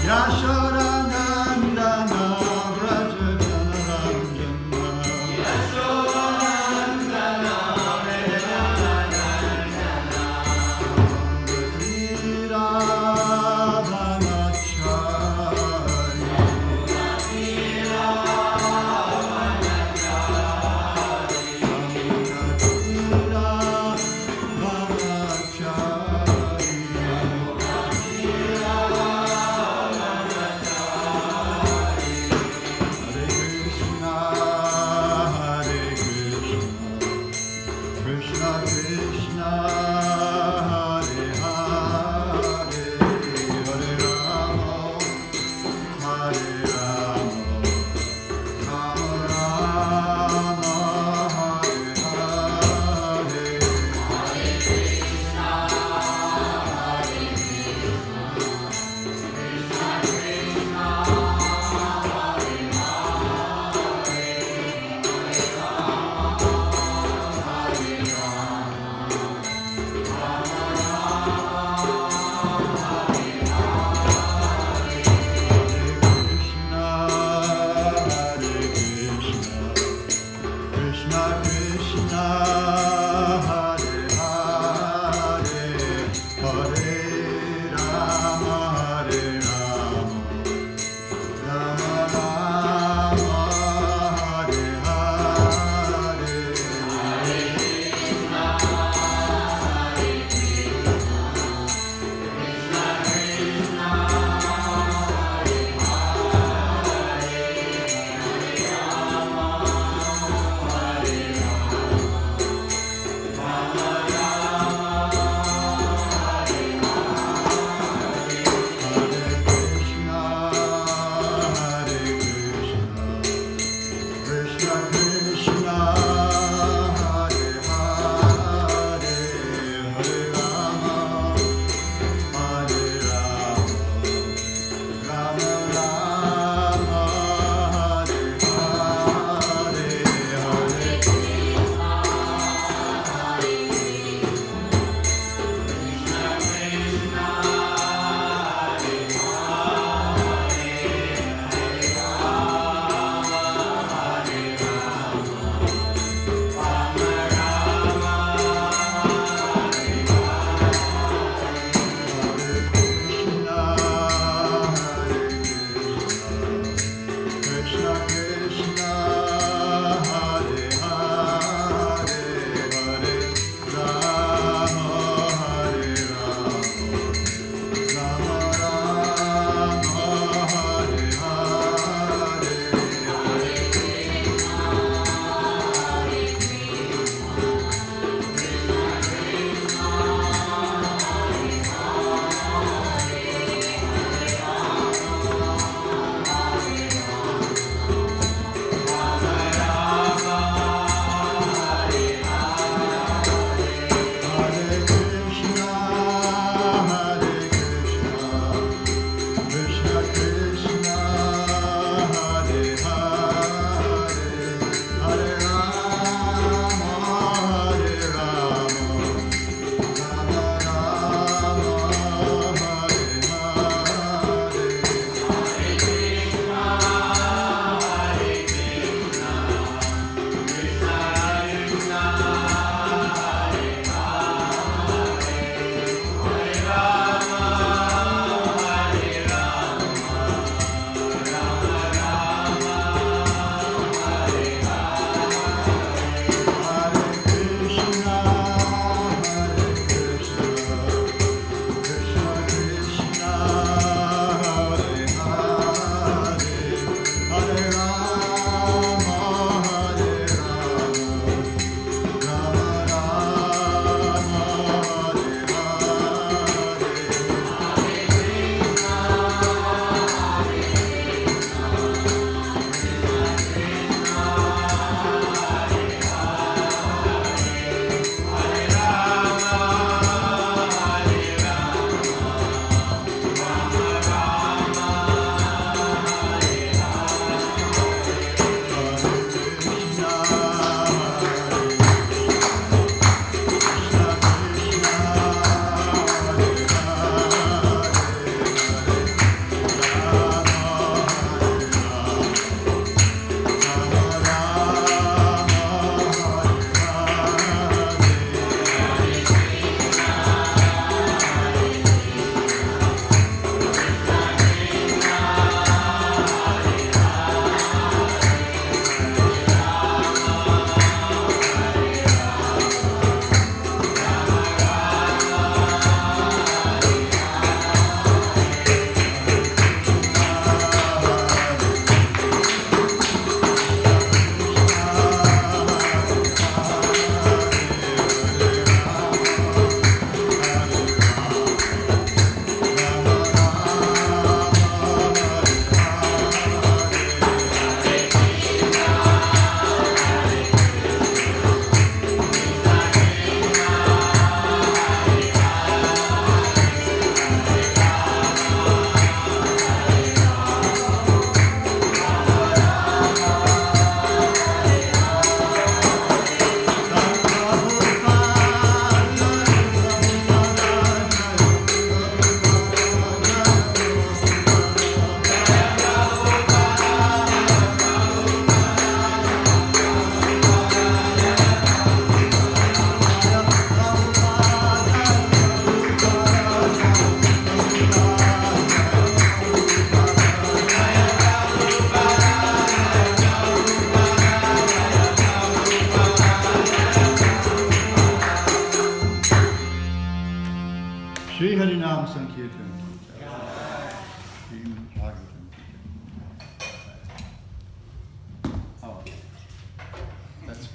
Yashodanandana Vraja Janaranjana Yashodanandana Vraja Janaranjana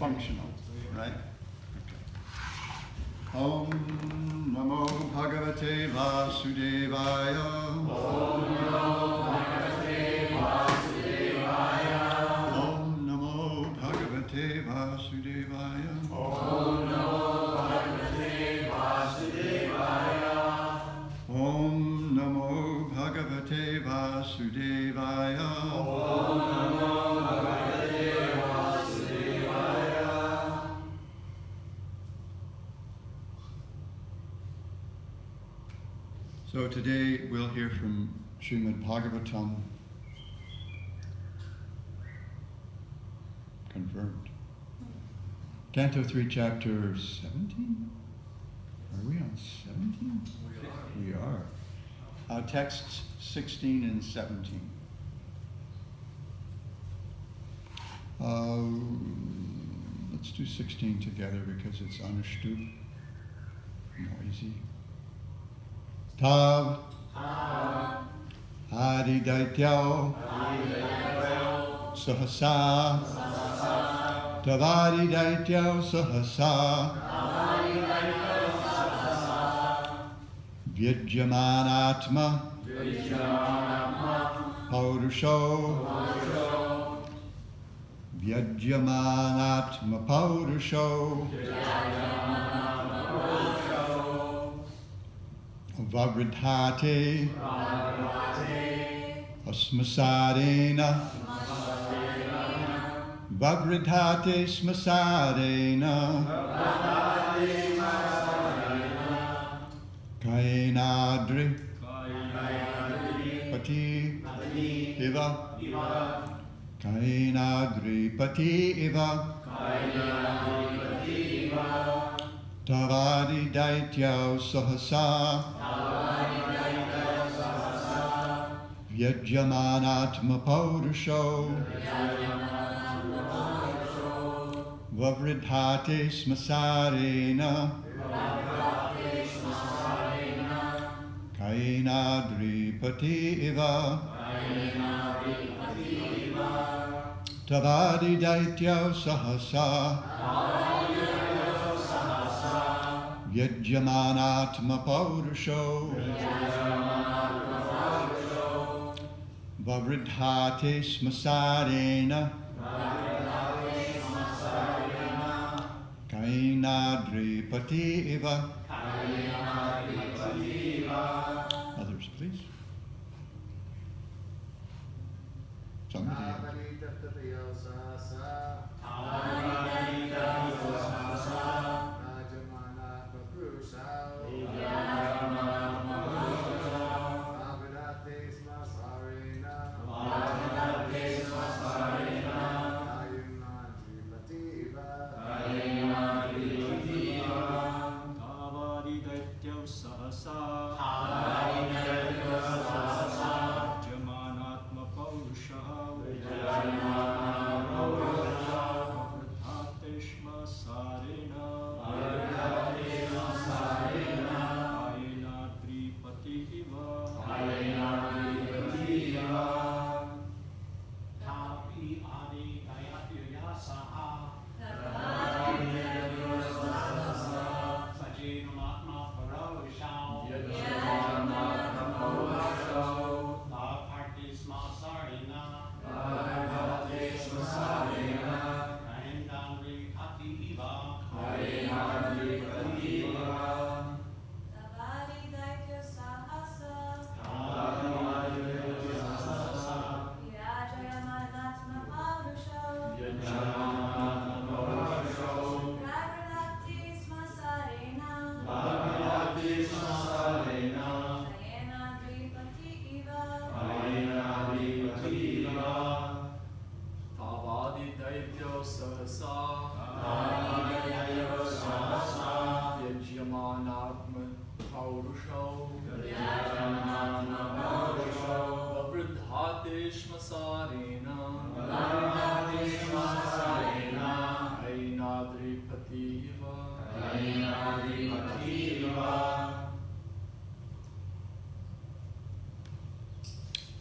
functional, right? Okay. Om Namo Bhagavate Vasudevaya. Om Namo Bhagavate Vasudevaya. Om Namo Bhagavate Vasudevaya. Om Namo Bhagavate Vasudevaya. Om Namo Bhagavate Vasudevaya. Om Namo Bhagavate Vasudevaya. So today we'll hear from Srimad Bhagavatam, confirmed. Canto 3, chapter 17? Are we on 17? We are. Texts 16 and 17. Let's do 16 together because it's Anushtup, noisy. Tav Adi Daityao Sahasa Tavadi Daityao Sahasa Vyajamanatma Paurusho Vyajamanatma Paurusho Vavridhate Asmasarena Vavridhate Smasarena Kainadri Pati Iva Kainadri Pati Iva Tavadi Daityao Sahasa Vyajamanatma Paurusho Vavridhate Smasarena Kainadri Pati Iva Tavadi Daityao Sahasa Vyajamanatma Paurusho Vavridhate Smasarena Kainadri Pati Iva. Others, please. Somebody else.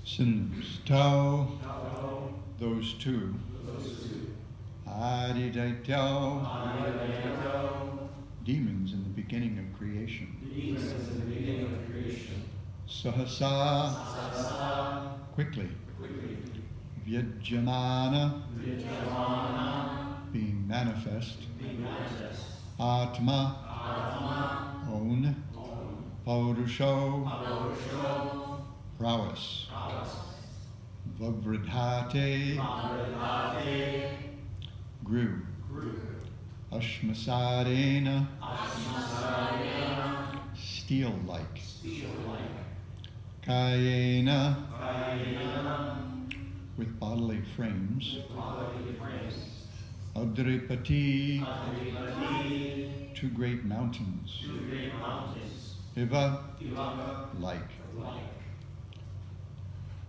Synonyms. Tau, those two. Adidaityo, demons in the beginning of creation. Sahasa, quickly. Vyajamana, being manifest. Atma, own. Paurusho, prowess. Vavridhate, grew. Ashmasarena, steel-like. Kayena, with bodily frames. Adripati, two great mountains. Iva, like.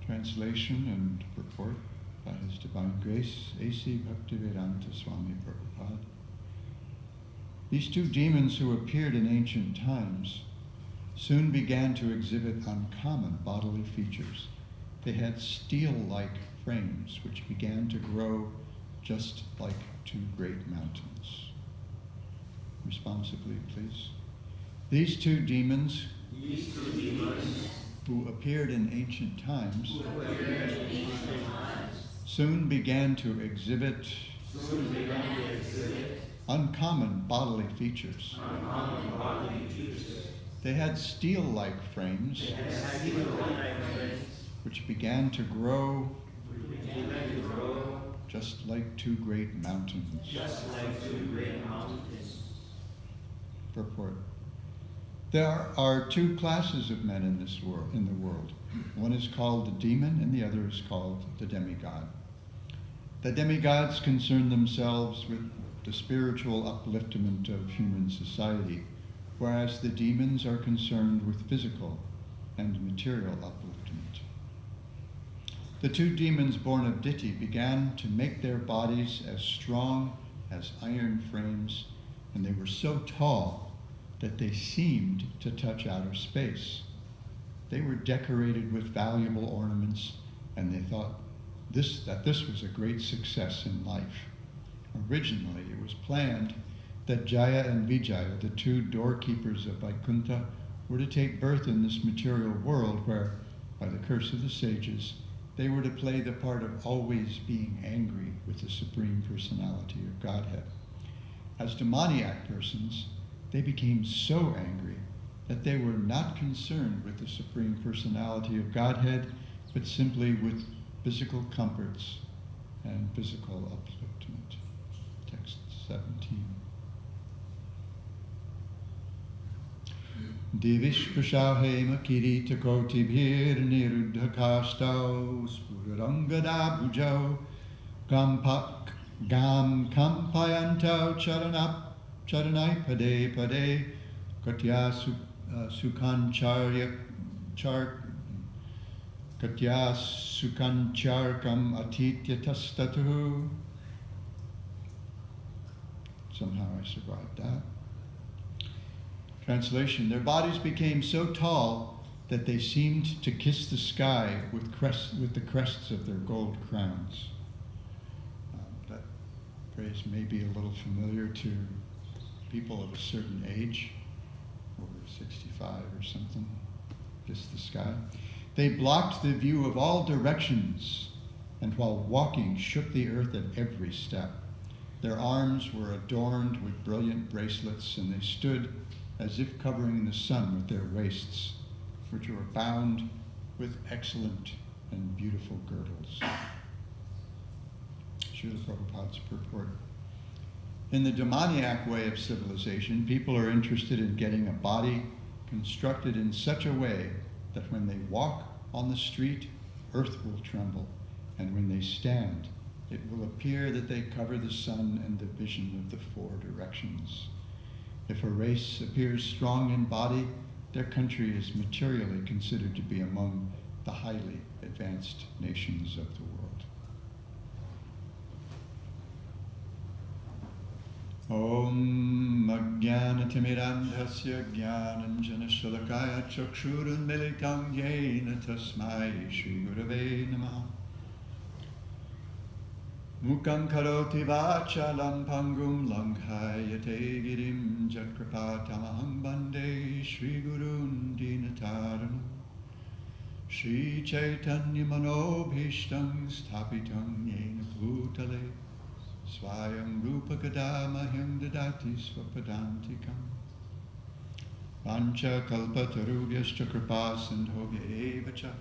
Translation and purport by His Divine Grace, A.C. Bhaktivedanta Swami Prabhupada. These two demons who appeared in ancient times soon began to exhibit uncommon bodily features. They had steel-like frames which began to grow just like two great mountains. Responsibly, please. These two demons who appeared in ancient times soon began to exhibit uncommon bodily features. They had steel-like frames which began to grow just like two great mountains. Purport. There are two classes of men in the world. One is called the demon and the other is called the demigod. The demigods concern themselves with the spiritual upliftment of human society, whereas the demons are concerned with physical and material upliftment. The two demons born of Diti began to make their bodies as strong as iron frames, and they were so tall that they seemed to touch outer space. They were decorated with valuable ornaments, and they thought that this was a great success in life. Originally, it was planned that Jaya and Vijaya, the two doorkeepers of Vaikuntha, were to take birth in this material world where, by the curse of the sages, they were to play the part of always being angry with the Supreme Personality of Godhead. As demoniac persons, they became so angry that they were not concerned with the Supreme Personality of Godhead, but simply with physical comforts and physical upliftment. Text 17. Divishpashahema kirita kotibhir niruddhakastau spurarangada bhujau gam kampayantau charanai pade pade katya sukancharkam atitya tastatu. Somehow I survived that. Translation, their bodies became so tall that they seemed to kiss the sky with the crests of their gold crowns. That phrase may be a little familiar to people of a certain age, over 65 or something, kiss the sky. They blocked the view of all directions, and while walking shook the earth at every step. Their arms were adorned with brilliant bracelets, and they stood as if covering the sun with their waists, which were bound with excellent and beautiful girdles. Srila Prabhupada's purport. In the demoniac way of civilization, people are interested in getting a body constructed in such a way that when they walk on the street, earth will tremble, and when they stand, it will appear that they cover the sun and the vision of the four directions. If a race appears strong in body, their country is materially considered to be among the highly advanced nations of the world. Om Ajnanatimidandhasya Jnananjana Shalakaya Chakshurunmilitam Yena Tasmai Shri Gurave Namaha. Mukam karoti vachalam pangum langhayate girim jakrapatamaham bande Shri Gurun Dinataranam Shri Chaitanya Manobhishtam Sthapitam Yena Bhutale Swayam Rupa Kadamahyam Dadati Swapadantikam Pancha Kalpatarubhyascha Kripa Sindhobhya Evacha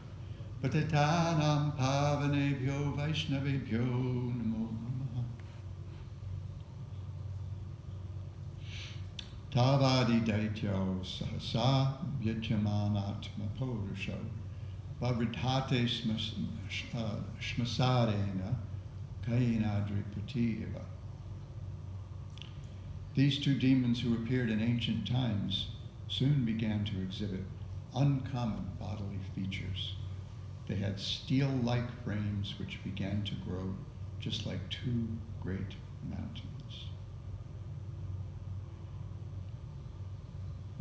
Patitanam Pavanebhyo Vaishnavebhyo Namo Namaha Tavadi Daityo Sahasa Vyajyamanatma Purusho Vavridhate Shmasarena Kainadri Prativa. These two demons who appeared in ancient times soon began to exhibit uncommon bodily features. They had steel-like frames which began to grow just like two great mountains.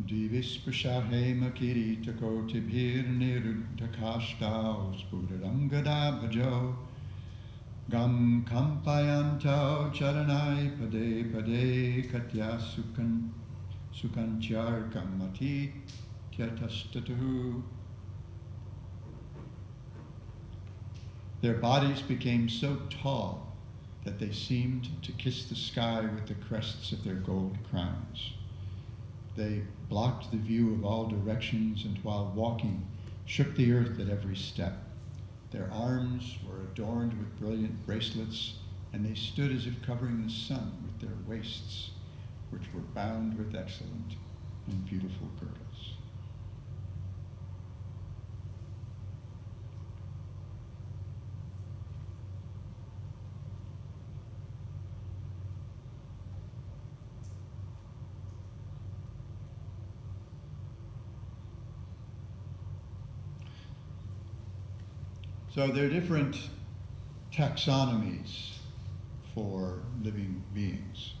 Divisprashahema kiritako nirudakashtaos buddharangadabhajo gam kampayanto charanai pade pade katya sukanchar mati tyatastatu. Their bodies became so tall that they seemed to kiss the sky with the crests of their gold crowns. They blocked the view of all directions and while walking shook the earth at every step. Their arms were adorned with brilliant bracelets and they stood as if covering the sun with their waists, which were bound with excellent and beautiful girdles. So there are different taxonomies for living beings.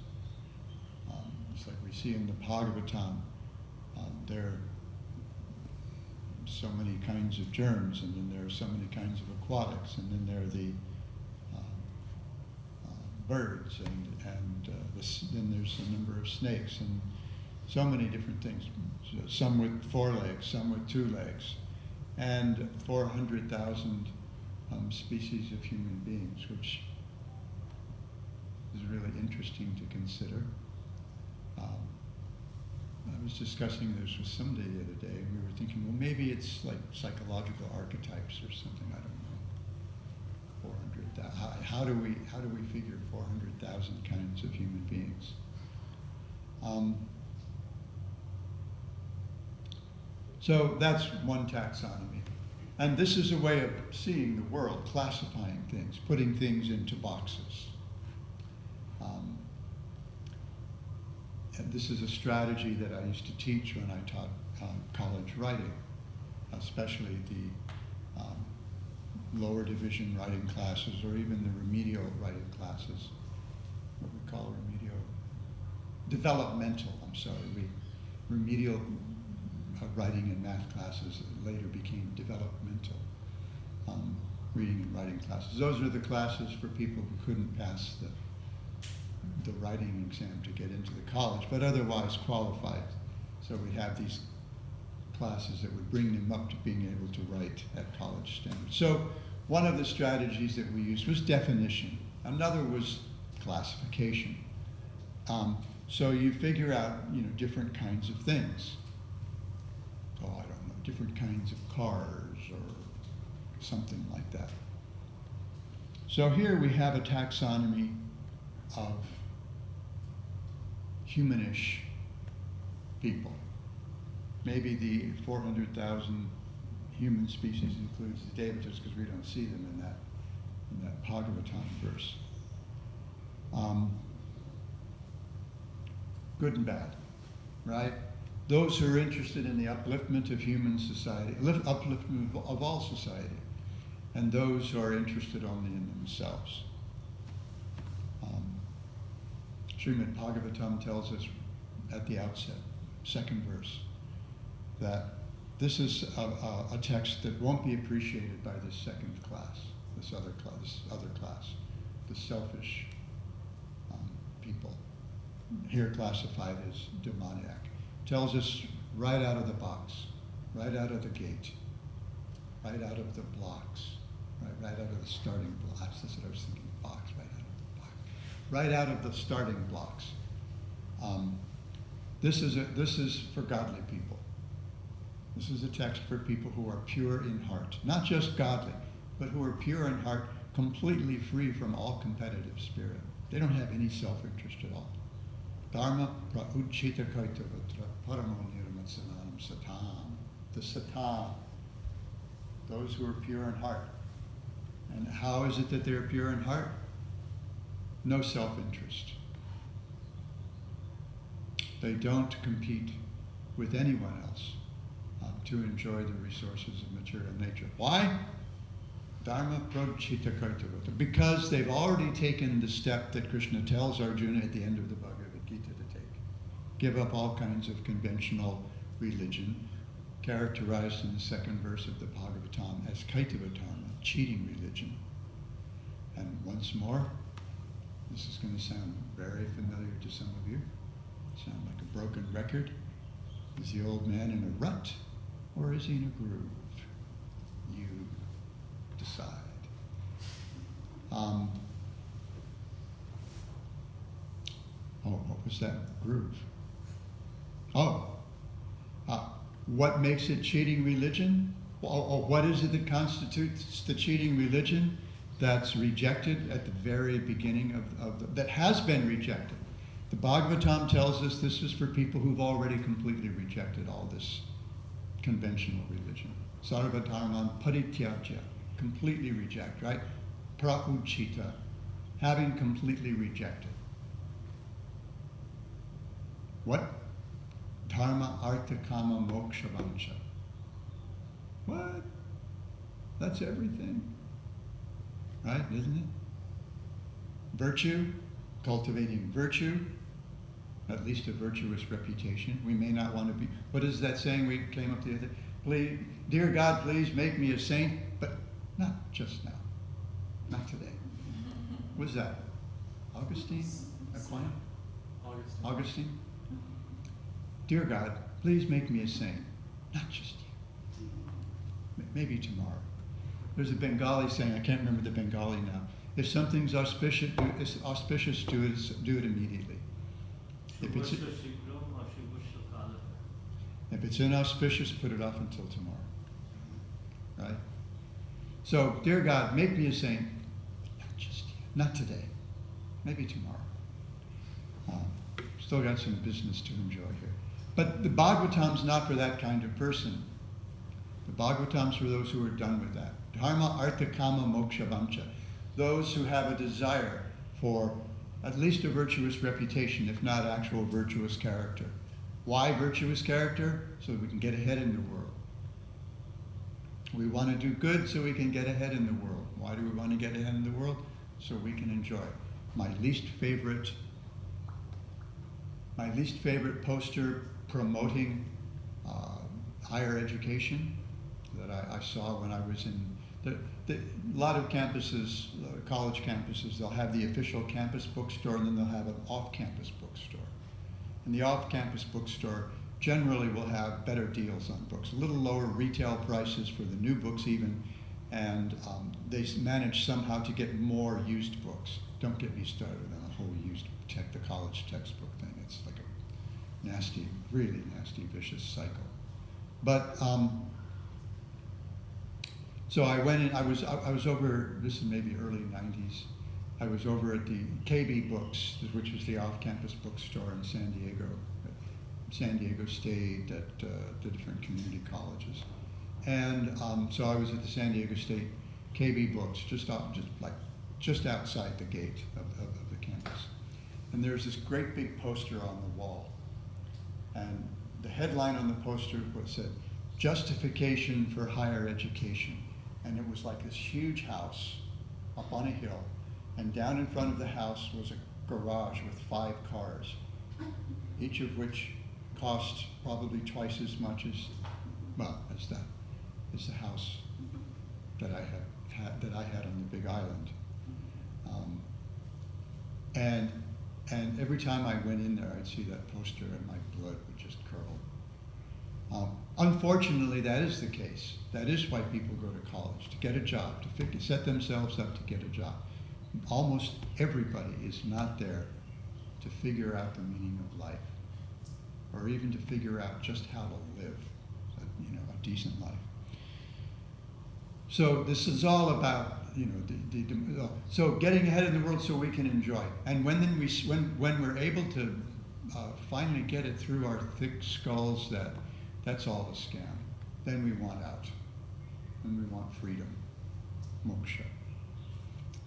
It's like we see in the Bhagavatam, there are so many kinds of germs, and then there are so many kinds of aquatics, and then there are the birds, and then there's a number of snakes, and so many different things. Some with 4 legs, some with 2 legs, and 400,000 species of human beings, which is really interesting to consider. I was discussing this with somebody the other day, and we were thinking, well, maybe it's like psychological archetypes or something. I don't know. 400,000. How do we figure 400,000 kinds of human beings? So that's one taxonomy. And this is a way of seeing the world, classifying things, putting things into boxes. And this is a strategy that I used to teach when I taught college writing, especially the lower division writing classes or even the remedial writing classes, what we call remedial writing and math classes later became developmental reading and writing classes. Those are the classes for people who couldn't pass the writing exam to get into the college, but otherwise qualified. So we have these classes that would bring them up to being able to write at college standards. So one of the strategies that we used was definition. Another was classification. So you figure out, different kinds of things. Different kinds of cars or something like that. So here we have a taxonomy of humanish people. Maybe the 400,000 human species includes the devatas because we don't see them in that Bhagavatam verse. Good and bad, right? Those who are interested in the upliftment of human society, upliftment of all society, and those who are interested only in themselves. Srimad Bhagavatam tells us at the outset, 2nd verse, that this is a text that won't be appreciated by this second class, this other class. the selfish people, here classified as demoniac. Tells us right out of the box, right out of the gate, right out of the blocks, right out of the starting blocks. That's what I was thinking, box, right out of the box. Right out of the starting blocks. This is for godly people. This is a text for people who are pure in heart. Not just godly, but who are pure in heart, completely free from all competitive spirit. They don't have any self-interest at all. Dharma prauchita kaitavatra paramo nirmatsanam satam. The satam. Those who are pure in heart. And how is it that they're pure in heart? No self-interest. They don't compete with anyone else to enjoy the resources of material nature. Why? Dharma prauchita kaitavatra. Because they've already taken the step that Krishna tells Arjuna at the end of the Bhagavad Gita to take. Give up all kinds of conventional religion, characterized in the second verse of the Bhagavatam as kaitavatarma, cheating religion. And once more, this is going to sound very familiar to some of you, sound like a broken record. Is the old man in a rut, or is he in a groove? You decide. What was that groove? What makes it cheating religion? What is it that constitutes the cheating religion that's rejected at the very beginning that has been rejected? The Bhagavatam tells us this is for people who've already completely rejected all this conventional religion. Sarvadharman parityajya, completely reject, right? Prauchita, having completely rejected. What? Dharma, artha, kama, moksha, vancha. What? That's everything. Right, isn't it? Virtue, cultivating virtue, at least a virtuous reputation. We may not want to be, what is that saying we came up the other day? Please, dear God, please make me a saint, but not just now. Not today. What's that? Augustine? Aquinas? Augustine? Dear God, please make me a saint. Not just you. Maybe tomorrow. There's a Bengali saying, I can't remember the Bengali now. If something's auspicious, do it immediately. If it's inauspicious, put it off until tomorrow. Right? So, dear God, make me a saint. Not just you. Not today. Maybe tomorrow. Still got some business to enjoy here. But the Bhagavatam's not for that kind of person. The Bhagavatam's for those who are done with that. Dharma, artha, kama, moksha, vancha. Those who have a desire for at least a virtuous reputation, if not actual virtuous character. Why virtuous character? So we can get ahead in the world. We want to do good so we can get ahead in the world. Why do we want to get ahead in the world? So we can enjoy. My least favorite poster promoting higher education that I saw when I was in a lot of campuses, college campuses, they'll have the official campus bookstore and then they'll have an off-campus bookstore. And the off-campus bookstore generally will have better deals on books, a little lower retail prices for the new books even, and they manage somehow to get more used books. Don't get me started on the whole the college textbook thing. It's like a nasty, really nasty, vicious cycle. But so I went in, I was over, this is maybe early 90s, I was over at the KB Books, which was the off-campus bookstore in San Diego State, at the different community colleges. And so I was at the San Diego State KB Books, just outside the gate of the campus. And there's this great big poster on the wall. And the headline on the poster said, "Justification for Higher Education." And it was like this huge house up on a hill. And down in front of the house was a garage with 5 cars, each of which cost probably twice as much as the house that I had on the Big Island. And every time I went in there, I'd see that poster and my blood would just curdle. Unfortunately, that is the case. That is why people go to college, to get a job, to set themselves up to get a job. Almost everybody is not there to figure out the meaning of life, or even to figure out just how to live a decent life. So this is all about, so getting ahead in the world so we can enjoy. And when we're able to finally get it through our thick skulls that that's all a scam, then we want out. Then we want freedom, moksha.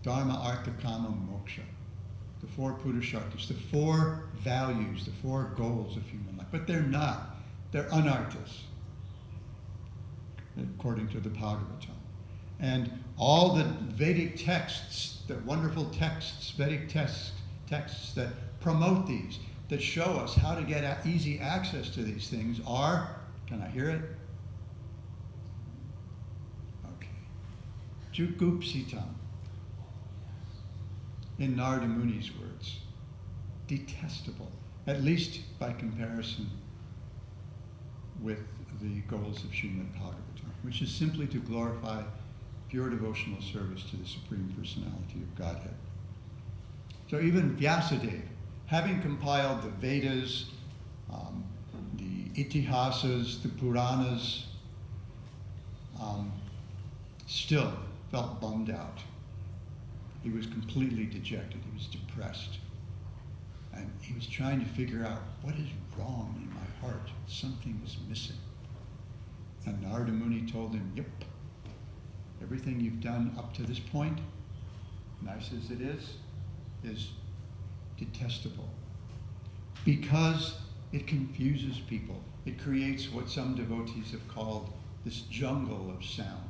Dharma, artha, kama, moksha. The four purusharthas, the four values, the four goals of human life. But they're not. They're anarthas, according to the Bhagavatam. And all the Vedic texts, the wonderful texts, Vedic texts that promote these, that show us how to get easy access to these things are, can I hear it? Okay. Jugupsitam. In Narada Muni's words, detestable, at least by comparison with the goals of Srimad Bhagavatam, which is simply to glorify pure devotional service to the Supreme Personality of Godhead. So even Vyasadeva, having compiled the Vedas, the Itihasas, the Puranas, still felt bummed out. He was completely dejected. He was depressed. And he was trying to figure out, what is wrong in my heart? Something is missing. And Narada Muni told him, yep, everything you've done up to this point, nice as it is detestable. Because it confuses people. It creates what some devotees have called this jungle of sounds,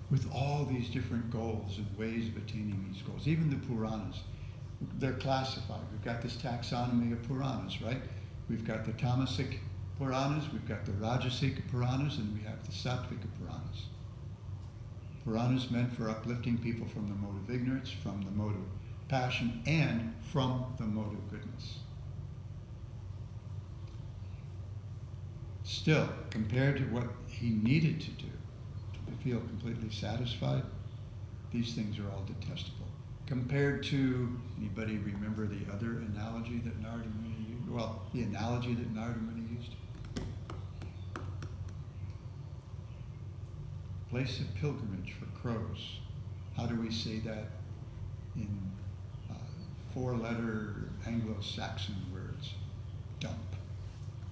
with all these different goals and ways of attaining these goals. Even the Puranas, they're classified. We've got this taxonomy of Puranas, right? We've got the Tamasic Puranas, we've got the Rajasic Puranas, and we have the Sattvic Puranas. Puranas meant for uplifting people from the mode of ignorance, from the mode of passion, and from the mode of goodness. Still, compared to what he needed to do to feel completely satisfied, these things are all detestable. Compared to, anybody remember the other analogy that Narada Muni used? Well, the analogy that Narada Muni used? Place of pilgrimage for crows. How do we say that in four-letter Anglo-Saxon words? Dump,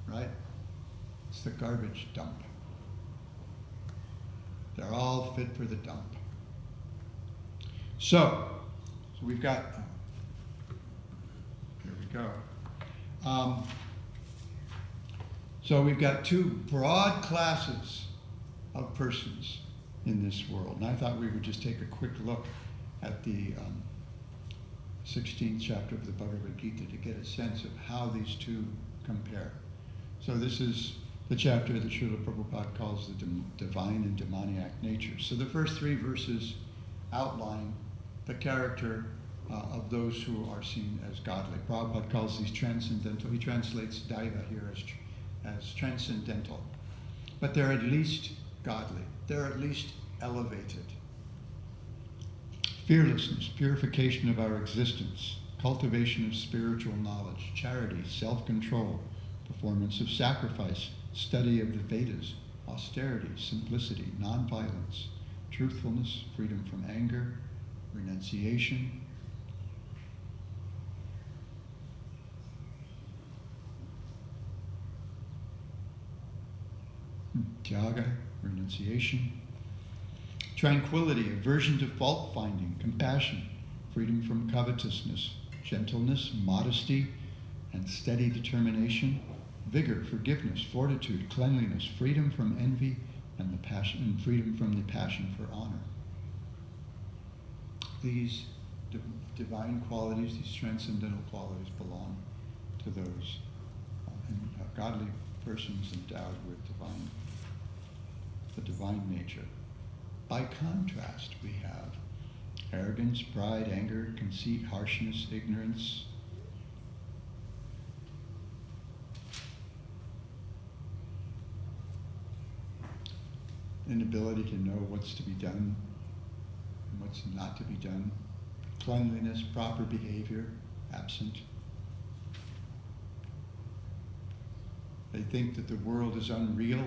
right? It's the garbage dump. They're all fit for the dump. So we've got, here we go. So we've got two broad classes of persons in this world. And I thought we would just take a quick look at the 16th chapter of the Bhagavad Gita to get a sense of how these two compare. So this is the chapter that Srila Prabhupada calls the divine and demoniac nature. So the first three verses outline the character of those who are seen as godly. Prabhupada calls these transcendental. He translates daiva here as transcendental. But they're at least godly. They're at least elevated. Fearlessness, purification of our existence, cultivation of spiritual knowledge, charity, self-control, performance of sacrifice, study of the Vedas, austerity, simplicity, nonviolence, truthfulness, freedom from anger, renunciation, tyaga, renunciation, tranquility, aversion to fault-finding, compassion, freedom from covetousness, gentleness, modesty, and steady determination, vigor, forgiveness, fortitude, cleanliness, freedom from envy, and the passion, and freedom from the passion for honor. These divine qualities, these transcendental qualities, belong to those godly persons endowed with the divine nature. By contrast, we have arrogance, pride, anger, conceit, harshness, ignorance. Inability to know what's to be done and what's not to be done. Cleanliness, proper behavior, absent. They think that the world is unreal,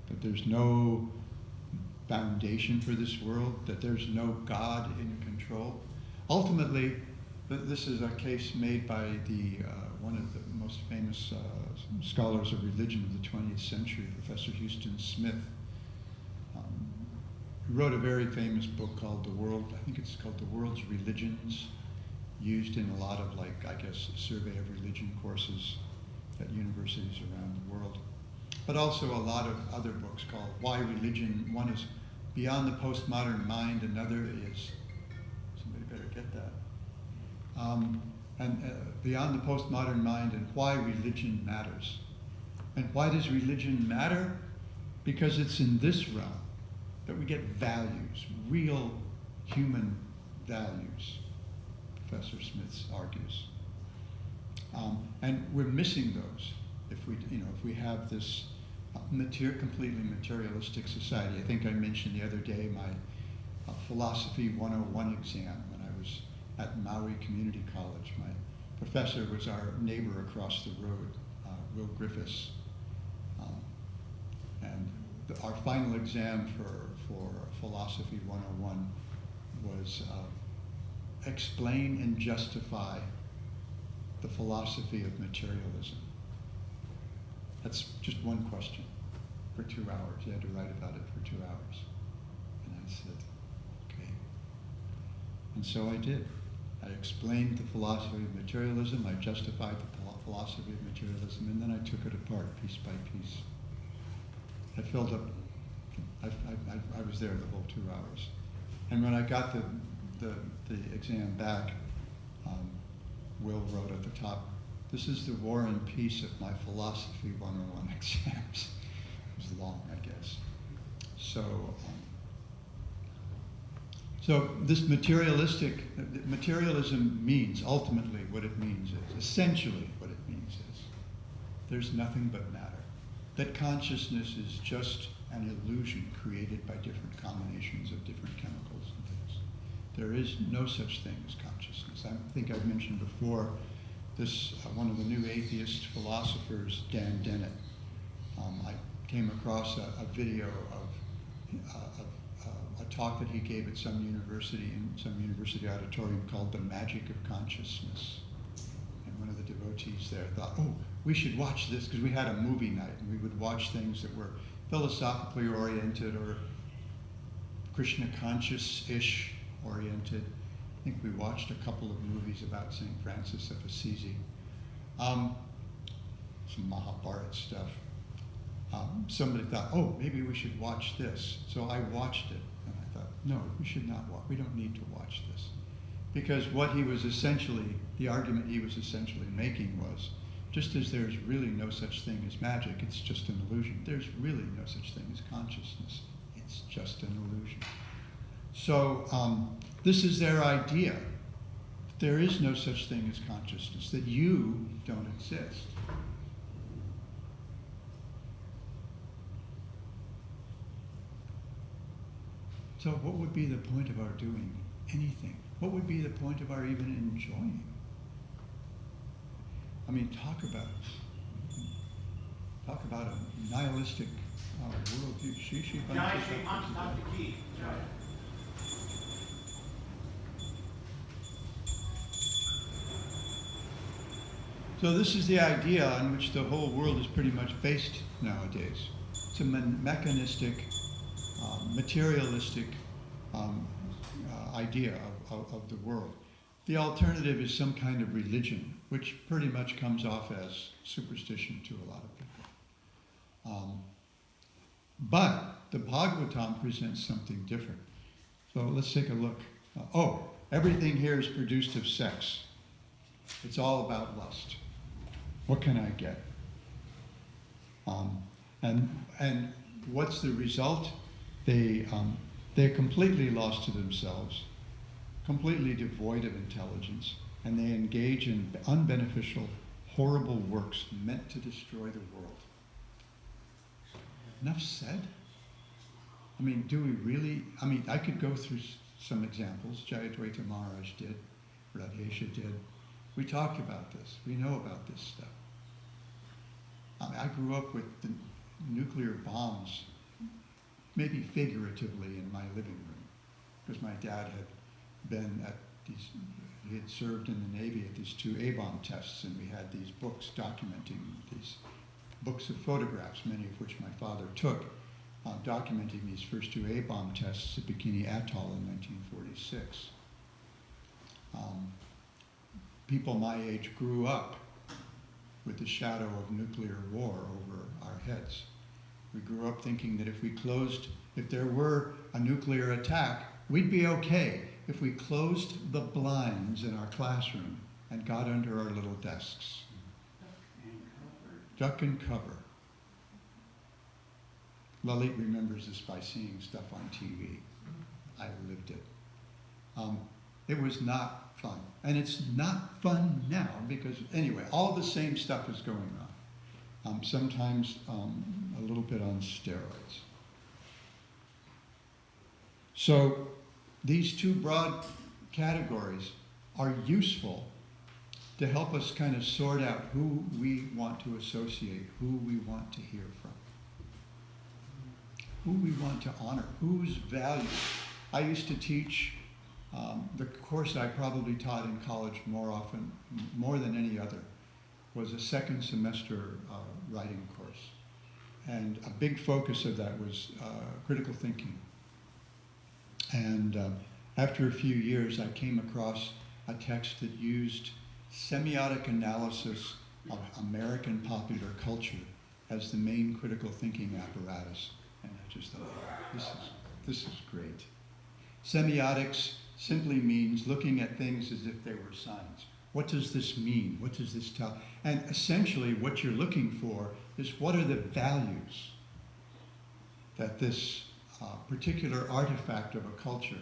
that there's no foundation for this world, that there's no God in control. Ultimately, this is a case made by one of the most famous scholars of religion of the 20th century, Professor Houston Smith. He wrote a very famous book called I think it's called The World's Religions, used in a lot of, survey of religion courses at universities around the world. But also a lot of other books called Why Religion. One is Beyond the Postmodern Mind, another is, somebody better get that, Beyond the Postmodern Mind and Why Religion Matters. And why does religion matter? Because it's in this realm that we get values, real human values, Professor Smith argues. And we're missing those if we have this completely materialistic society. I think I mentioned the other day my Philosophy 101 exam when I was at Maui Community College. My professor was our neighbor across the road, Will Griffiths. And our final exam for Philosophy 101 was explain and justify the philosophy of materialism. That's just one question for 2 hours. You had to write about it for 2 hours. And I said, okay. And so I did. I explained the philosophy of materialism, I justified the philosophy of materialism, and then I took it apart piece by piece. I filled up, I was there the whole 2 hours. And when I got the exam back, Will wrote at the top, "This is the War and Peace of my Philosophy 101 exams." It was long, I guess. So this materialism means, ultimately what it means is, essentially what it means is, there's nothing but matter. That consciousness is just an illusion created by different combinations of different chemicals and things. There is no such thing as consciousness. I think I've mentioned before this, one of the new atheist philosophers, Dan Dennett. I came across a video of a talk that he gave at some university auditorium called The Magic of Consciousness. And one of the devotees there thought, oh, we should watch this, because we had a movie night and we would watch things that were philosophically oriented or Krishna conscious-ish oriented. I think we watched a couple of movies about St. Francis of Assisi, some Mahabharata stuff. Somebody thought, oh, maybe we should watch this. So I watched it, and I thought, no, we should not watch. We don't need to watch this. Because what he was essentially, the argument he was essentially making was, just as there's really no such thing as magic, it's just an illusion, there's really no such thing as consciousness. It's just an illusion. So this is their idea. There is no such thing as consciousness, that you don't exist. So what would be the point of our doing anything? What would be the point of our even enjoying? I mean, talk about a nihilistic worldview. Not the key. So this is the idea on which the whole world is pretty much based nowadays. It's a mechanistic, materialistic idea of the world. The alternative is some kind of religion, which pretty much comes off as superstition to a lot of people. But the Bhagavatam presents something different. So let's take a look. Everything here is produced of sex. It's all about lust. What can I get? And what's the result? They're completely lost to themselves. completely devoid of intelligence, and they engage in unbeneficial, horrible works meant to destroy the world. Enough said. I mean, do we really? I mean, I could go through some examples. Jayadvaita Maharaj did, Radhesha did. We talked about this. We know about this stuff. I mean, I grew up with the nuclear bombs, maybe figuratively, in my living room, because my dad had been at these, he had served in the Navy at these 2 A-bomb tests, and we had these books documenting these books of photographs, many of which my father took, documenting these first 2 A-bomb tests at Bikini Atoll in 1946. People my age grew up with the shadow of nuclear war over our heads. We grew up thinking that if there were a nuclear attack, we'd be okay if we closed the blinds in our classroom and got under our little desks. Duck and cover. Lalit remembers this by seeing stuff on TV. I lived it. It was not fun. And it's not fun now because, anyway, all the same stuff is going on. Sometimes a little bit on steroids. So these 2 broad categories are useful to help us kind of sort out who we want to associate, who we want to hear from, who we want to honor, whose values. I used to teach the course I probably taught in college more than any other, was a 2nd semester writing course. And a big focus of that was critical thinking. And after a few years, I came across a text that used semiotic analysis of American popular culture as the main critical thinking apparatus. And I just thought, this is great. Semiotics simply means looking at things as if they were signs. What does this mean? What does this tell? And essentially what you're looking for is what are the values that this particular artifact of a culture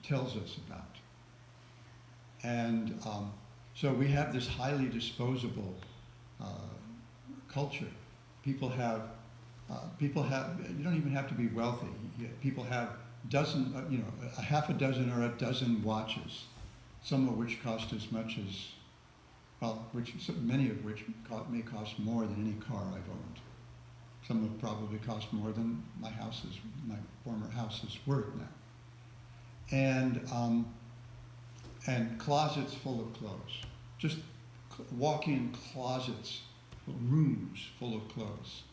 tells us about. And so we have this highly disposable culture. People have, you don't even have to be wealthy. People have a half a dozen or a dozen watches, some of which cost as much as, many of which may cost more than any car I've owned. Some have probably cost more than my former house is worth now. And closets full of clothes, just walk-in closets, rooms full of clothes.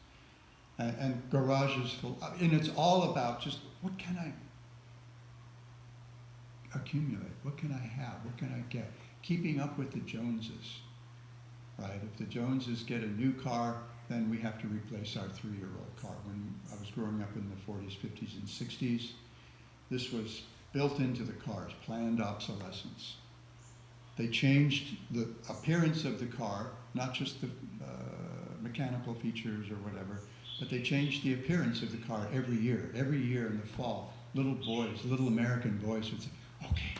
And garages full, and it's all about just what can I accumulate? What can I have? What can I get? Keeping up with the Joneses, right? If the Joneses get a new car, then we have to replace our 3-year-old car. When I was growing up in the 40s, 50s, and 60s, this was built into the cars, planned obsolescence. They changed the appearance of the car, not just the mechanical features or whatever, but they changed the appearance of the car every year. Every year in the fall, little American boys would say, okay,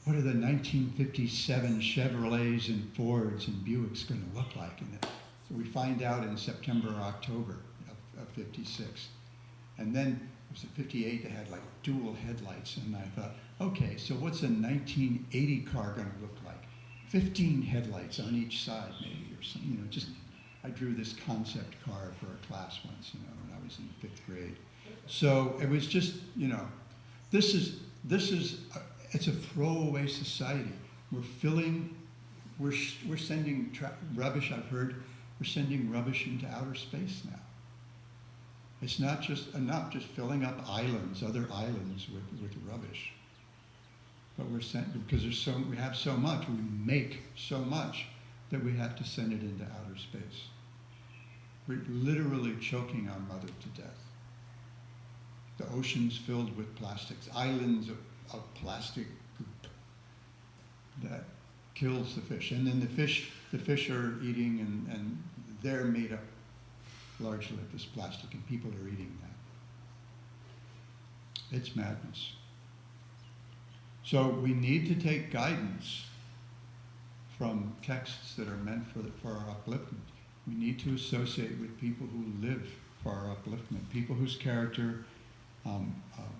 what are the 1957 Chevrolets and Fords and Buicks going to look like? So we find out in September or October of 56. And then it was in 58, they had like dual headlights. And I thought, okay, so what's a 1980 car going to look like? 15 headlights on each side maybe, or something, I drew this concept car for a class once, when I was in 5th grade. So it was just, it's a throwaway society. We're sending rubbish, I've heard, we're sending rubbish into outer space now. It's not just enough just filling up other islands with rubbish. But because we have so much, we make so much that we have to send it into outer space. We're literally choking our mother to death. The oceans filled with plastics, islands of plastic goop that kills the fish. And then the fish are eating, and they're made up largely of this plastic, and people are eating that. It's madness. So we need to take guidance from texts that are meant for our upliftment. We need to associate with people who live for our upliftment, people whose character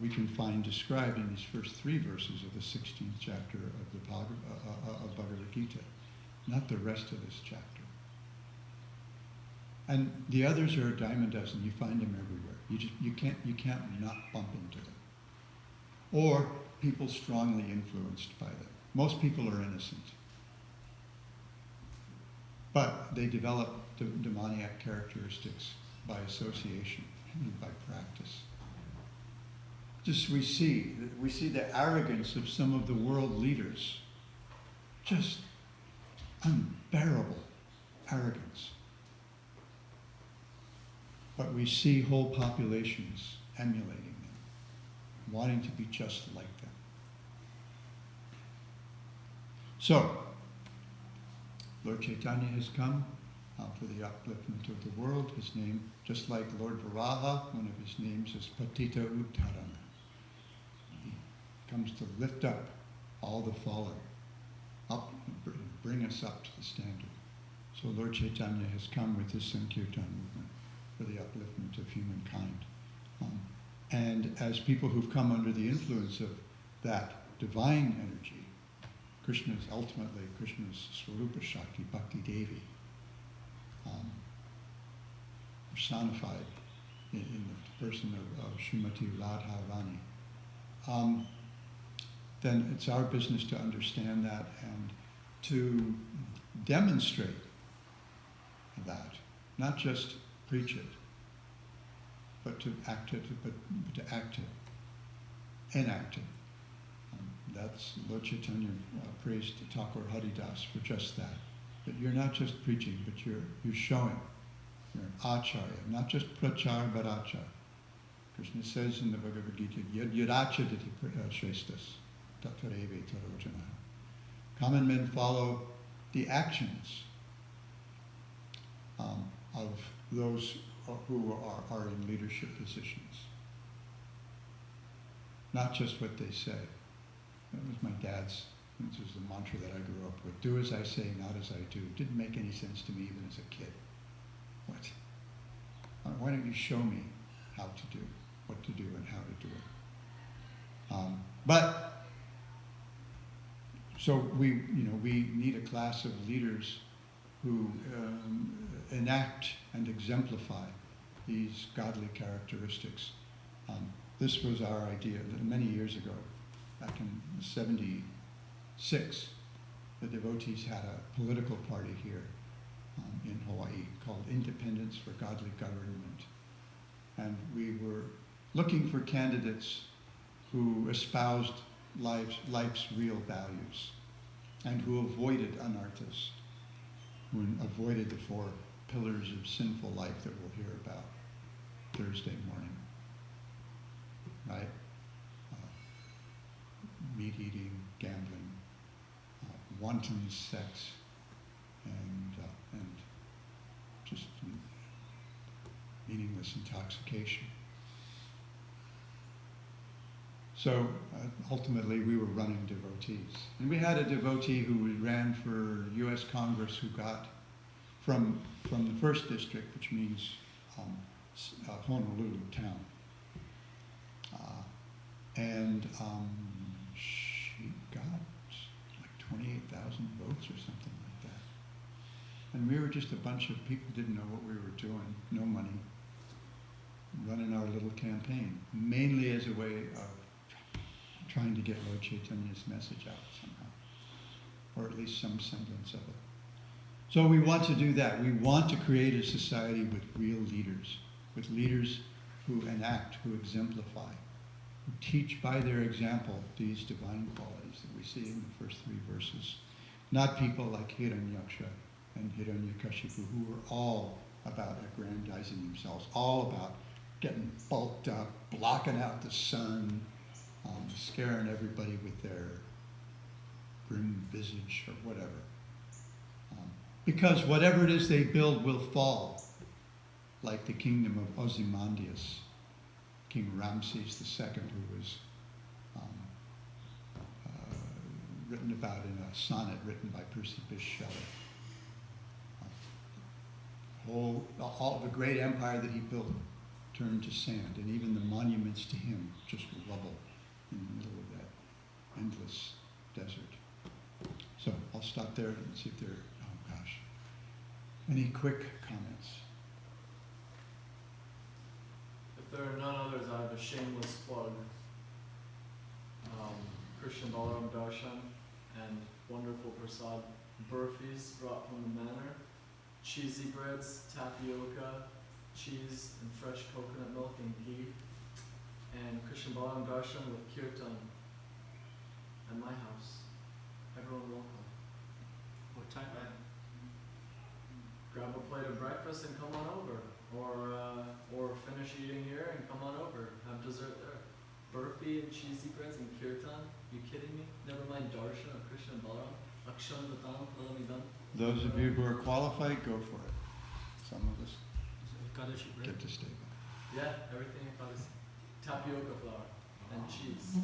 we can find described in these first 3 verses of the 16th chapter of the Bhagavad Gita, not the rest of this chapter. And the others are a dime a dozen. You find them everywhere. You can't not bump into them. Or people strongly influenced by them. Most people are innocent, but they develop demoniac characteristics by association and by practice. Just we see the arrogance of some of the world leaders, just unbearable arrogance. But we see whole populations emulating them, wanting to be just like them. So, Lord Chaitanya has come for the upliftment of the world. His name, just like Lord Varaha, one of his names is Patita Uttarana. He comes to lift up all the fallen, up, bring us up to the standard. So Lord Chaitanya has come with his Sankirtan movement for the upliftment of humankind. And as people who've come under the influence of that divine energy, Krishna's Swarupa Shakti, Bhakti Devi, personified in the person of Srimati Radharani, then it's our business to understand that and to demonstrate that, not just preach it, but to act it, but to act it, enact it. That's Lord Chaitanya praised Thakur Haridas for just that. That you're not just preaching, but you're showing. You're an acharya, not just prachar, but acharya. Krishna says in the Bhagavad Gita, Yadachaditi shrestas, tatareve tarojana. Common men follow the actions of those who are in leadership positions. Not just what they say. That was my dad's, this was the mantra that I grew up with. Do as I say, not as I do. Didn't make any sense to me even as a kid. What? Why don't you show me how to do, what to do and how to do it? So we need a class of leaders who enact and exemplify these godly characteristics. This was our idea many years ago. Back in '76, the devotees had a political party here in Hawaii called Independence for Godly Government. And we were looking for candidates who espoused life's real values and who avoided anarthas, who avoided the 4 pillars of sinful life that we'll hear about Thursday morning, right? Meat eating, gambling, wanton sex, and just meaningless intoxication. So ultimately we were running devotees. And we had a devotee who ran for U.S. Congress who got from the first district, which means Honolulu town. She got like 28,000 votes or something like that. And we were just a bunch of people who didn't know what we were doing, no money, running our little campaign, mainly as a way of trying to get Lord Chaitanya's message out somehow, or at least some semblance of it. So we want to do that. We want to create a society with real leaders, with leaders who enact, who exemplify, who teach by their example these divine qualities that we see in the first 3 verses. Not people like Hiranyaksha and Hiranyakashipu, who were all about aggrandizing themselves, all about getting bulked up, blocking out the sun, scaring everybody with their grim visage or whatever. Because whatever it is they build will fall, like the kingdom of Ozymandias King Ramses II, who was written about in a sonnet written by Percy Bysshe Shelley. All the great empire that he built turned to sand, and even the monuments to him just rubble in the middle of that endless desert. So I'll stop there and see if there are, oh gosh, any quick comments? If there are none others, I have a shameless plug. Christian Balaram Darshan and wonderful prasad burfis brought from the manor, cheesy breads, tapioca, cheese, and fresh coconut milk and ghee, and Christian Balaram Darshan with kirtan at my house. Everyone welcome. What time? Grab a plate of breakfast and come on over, or finish eating here and come on over. Have dessert there. Burfi and cheesy breads and kirtan. You kidding me? Never mind darshan or Christian Balaram. Akshan Vatam Palamidam. Those of you who are qualified, go for it. Some of us Kadashi bread. get to stay back. Yeah, everything I thought is tapioca flour and cheese.